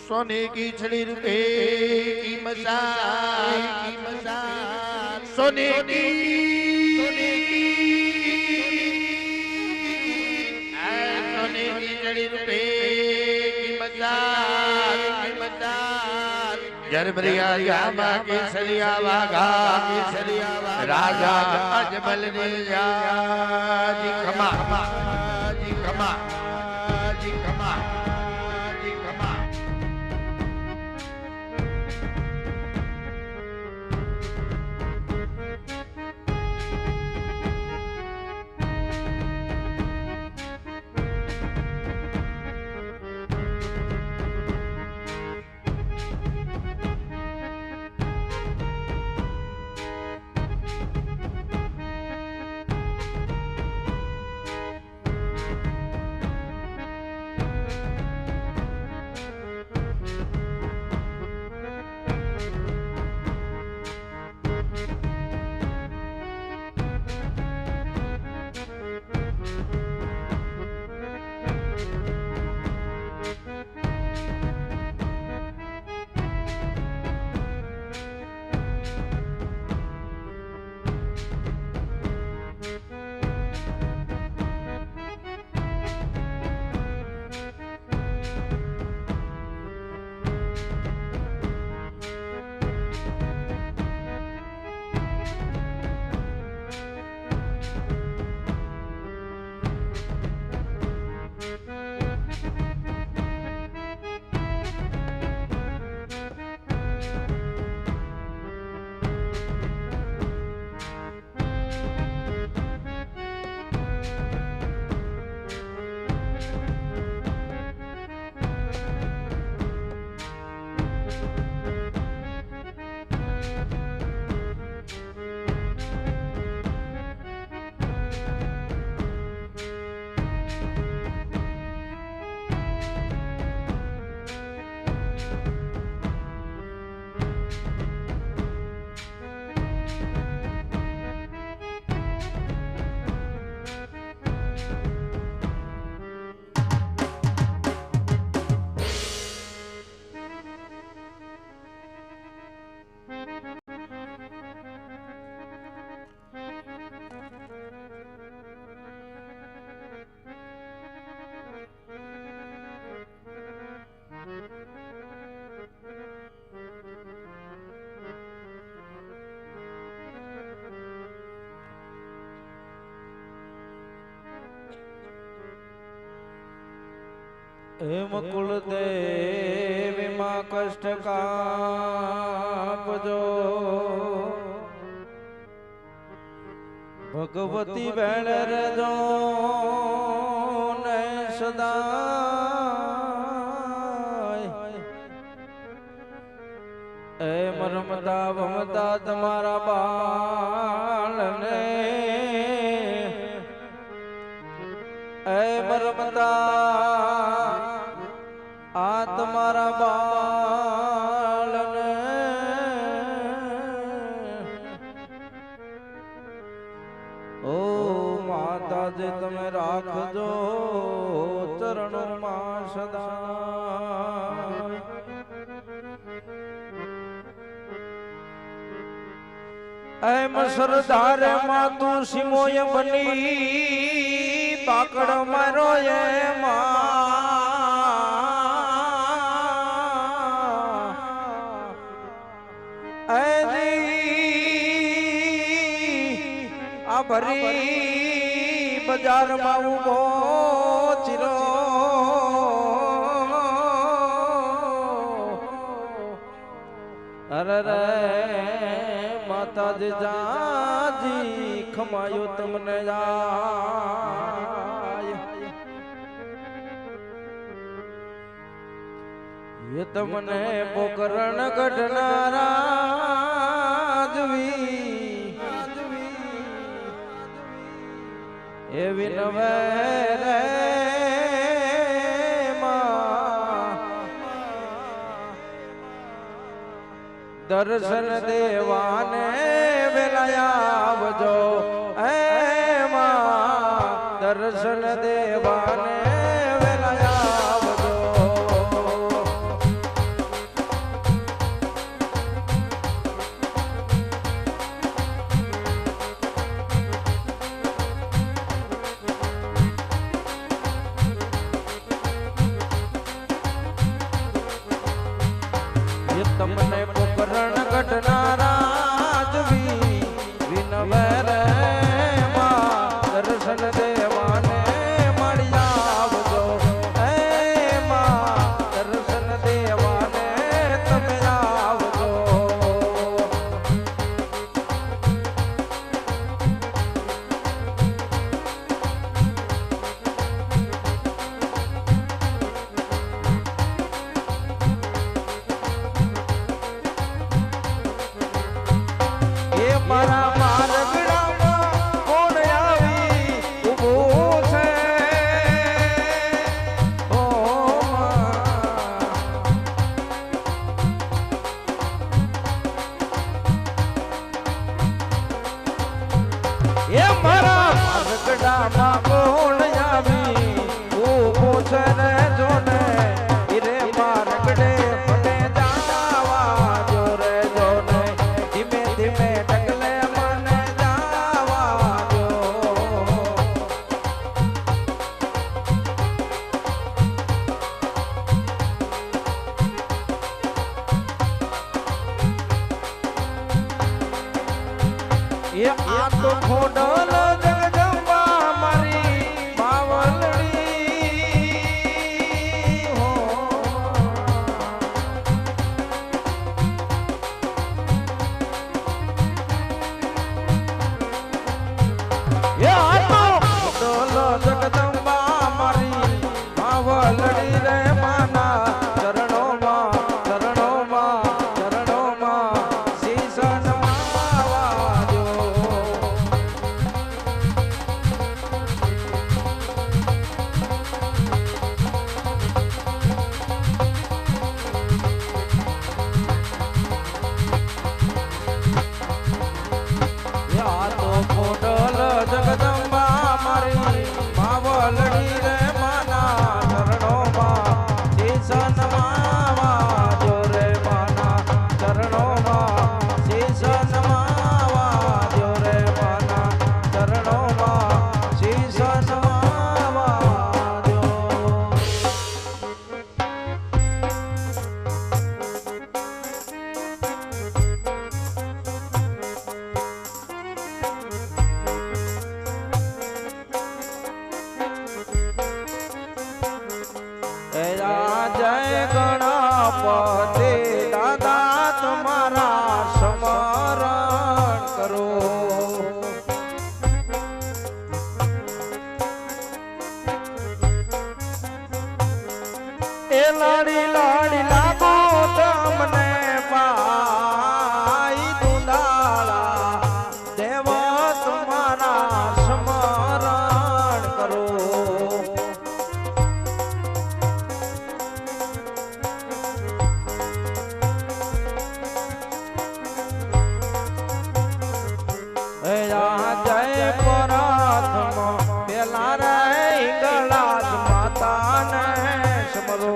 सोने की छड़ी रुपए की मसाल सोने की छड़ी रुपए की मसाल जरबरिया जामा के सलिया वागा राजा अजमल ने जी खमा जी खमा जी खमा जी खमा हेम कुल देवी माँ कष्ट कापजो भगवती बहन रजो ने सदा मरमता भमता तुम्हारा बाल ने मरमता आ तुम्हारा बाल ने ओ माता जी तुम्हें राख जो चरणों मां सदा सरदार मां तू सिमोय बनी पाकड़ मारो ये मां भरी बाजार में उभो चिरो अरे रे माता जी जाजी खमायो तुमने ये तुमने पोकरण घटनारा ये विनवरे दर्शन देवाने वेलायावजो दर्शन देवाने वेलायावजो દેવાને મળી આવજો હે માં દર્શન દેવાને તમે આવજો મારા મારગડામાં કોણ આવી ઊભું છે ઓ એ મારા મારગડામાં કોણ આવી ઊભું છે ને જોને રે મારગડે મને જાવા જો રે જોને ધીમે ધીમે એ આ તો ખોડલ જગદંબા મારી માવલડી હો એ આ તો ખોડલ જગદંબા મારી માવલડી રે માના ચરણોમાં શીશ જગદંબા મારી માવલડી રે માના ચરણોમાં શીશ નમાવા જો રે માના ચરણોમાં શીશ નમાવા જો રે માના ચરણોમાં શીશ નમાવા જો જય ગણપતિ દાદા તમારા સ્મરણ કરો એ લાડી લાડી લાગો તમને પાઈ દુલાળા દેવ તમારા સ્મરણ કરો જય પરાત્મ પેલા રે ગળાજ માતાને સમરો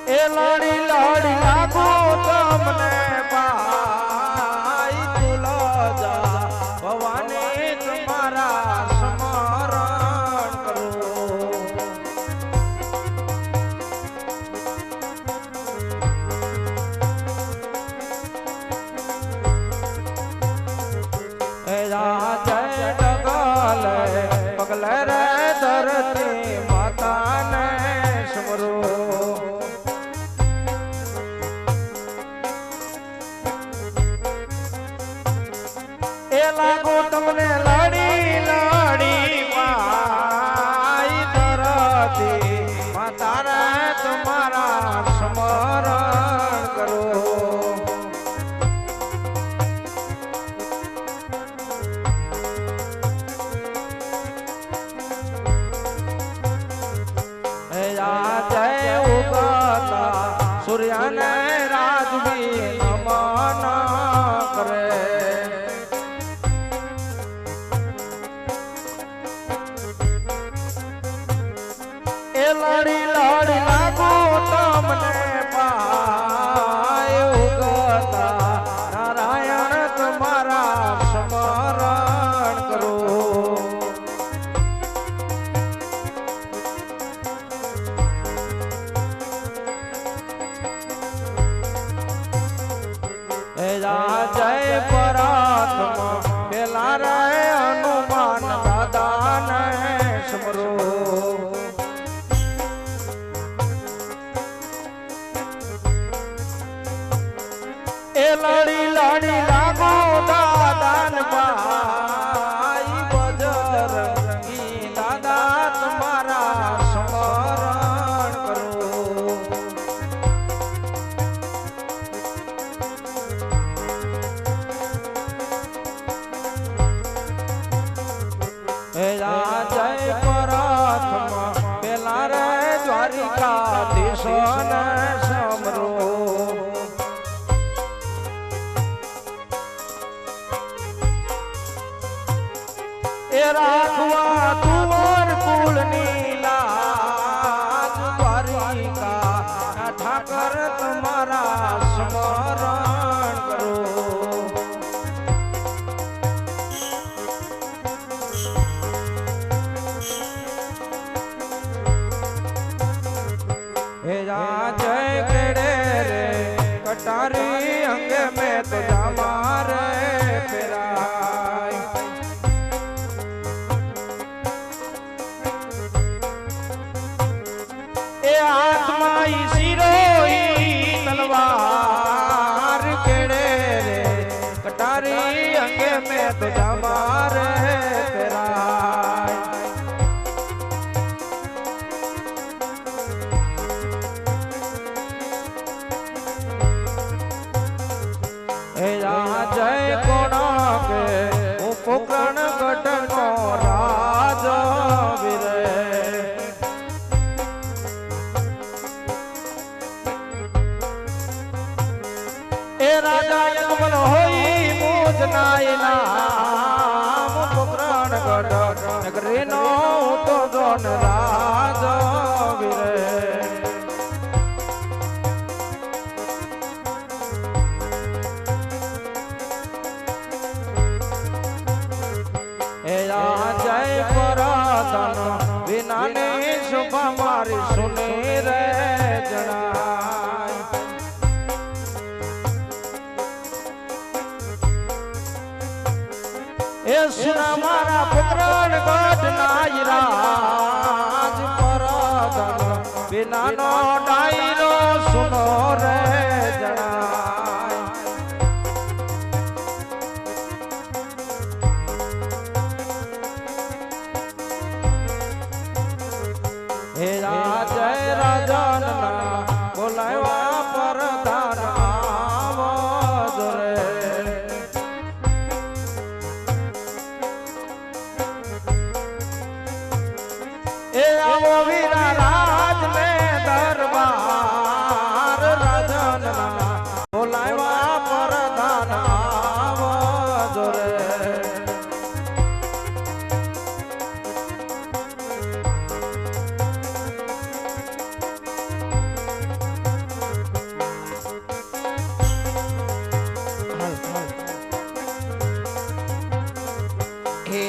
એ લાડી લાડી લાગો તમને પાઈ તુલજા ભવાની તમારા સ્મરણ કરો જય ડગલ પગલ રે ધરતી માતાને સમરો એ લાગો તમને લાડી લાડી પાઈ ધરતી માતાને તમારા સ્મરણ કરો જય ઉગતા સૂર્યને રાજવી નમન કરે હે જય પરાત્મા પેલા રે હનુમાન દાદા ને સમરો એ લાડી લાડી લાગો દાદાન ભાઈ બજરંગી દાદા તમારા સ્મરણ કરો હે જય પરાત્મા પેલા રે દ્વારિકાધીશ ને સમરો એ રાખવા તુવર કુળની લાજ દ્વારિકા ઠાકર તમારા સ્મરણ કરો હે જય કેડે રે કટારી અંગે મેં તો તમારે પેરાય એ હાથમાં ઈ શિરોઈ તલવાર કેડે રે કટારી અંગે મેં તો તમારે પેરાય હે જય કોણા કે હું પોકરણ ગઢનો રાજ વિરે એ રાજા યજમન હોઈ મુજ નાયના પોકરણ ગઢ નગરીનો તો જોન રાજ વિરે જય પરાધન વિના ને શોભા મારી સુની રે જણાય એ સુના મારા પુત્રણ ગઢ નાયરાજ પરાધન વિના નો ડાયરો સુનો રે જણાય હે જય રાજાના બોલાવા પરધાન આવજો રે એ આવો વીરા રાજ ને દરબાર રાજાના બોલાવા પરધાન આવજો રે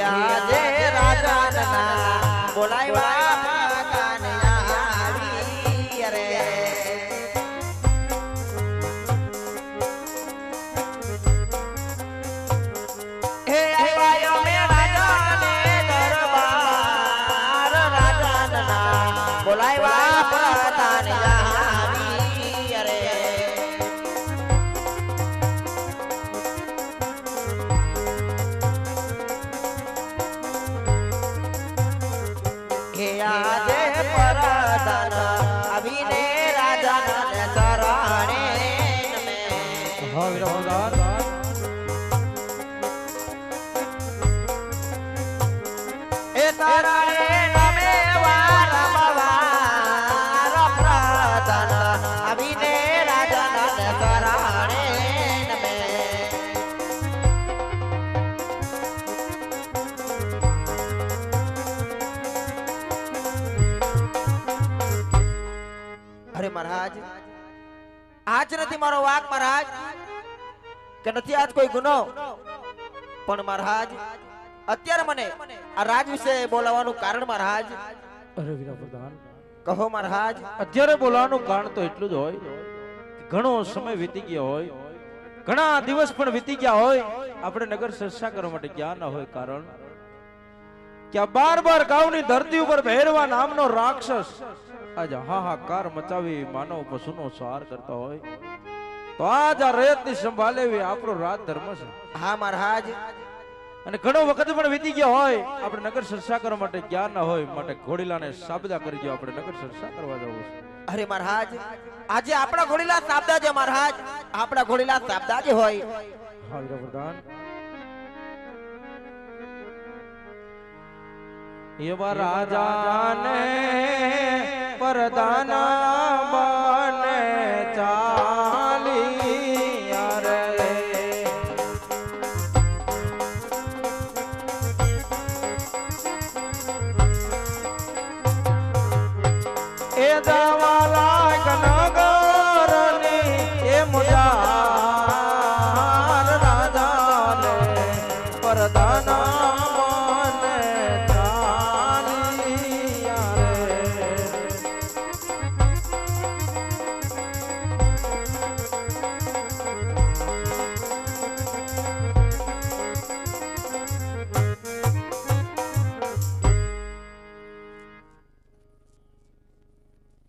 આજે રાજાના બોલાવ્યા આવી રે હે આવ્યો મે રાજાને દરબાર રાજાના બોલાવ્યા પતાને આવી રે આજે પરદાન આવીને રાજાને ચરણે નમે હા વિરામદાર એ ચરણે નમે વારંવાર પ્રદાન આવીને રાજાને ચરણે નમે અરે મહારાજ આજ નથી મારો વાક મહારાજ કે નથી આજ કોઈ ગુનો પણ મહારાજ અત્યારે મને આ રાજ વિશે બોલાવવાનું કારણ મહારાજ અરે વીરા પ્રધાન કહો મહારાજ અત્યારે બોલાવાનું કારણ તો એટલું જ હોય કે ઘણો સમય વીતી ગયો હોય ઘણા દિવસ પણ વીતી ગયા હોય આપણે નગર ચર્ચા કરવા માટે ગયા ન હોય કારણ કે આ બાર ગામની ધરતી ઉપર ભૈરવા નામનો રાક્ષસ આજ હાહાકાર મચાવી માનવ પશુનો સંહાર કરતો હોય તો આજ આ રયતની સંભાળેવી આપણો રાજ ધર્મ છે. હા મહારાજ. અને ઘણો વખત પણ વીતી ગયો હોય આપણે નગર ચર્ચા કરવા માટે ગયા ન હોય માટે ઘોડીલાને સાબદા કરી ગયો આપણે નગર ચર્ચા કરવા જવું છે. અરે મહારાજ આજે આપણા ઘોડીલા સાબદા છે મહારાજ. આપણા ઘોડીલા સાબદા જ હોય. હા પ્રધાન એવા રાજાને પરદાના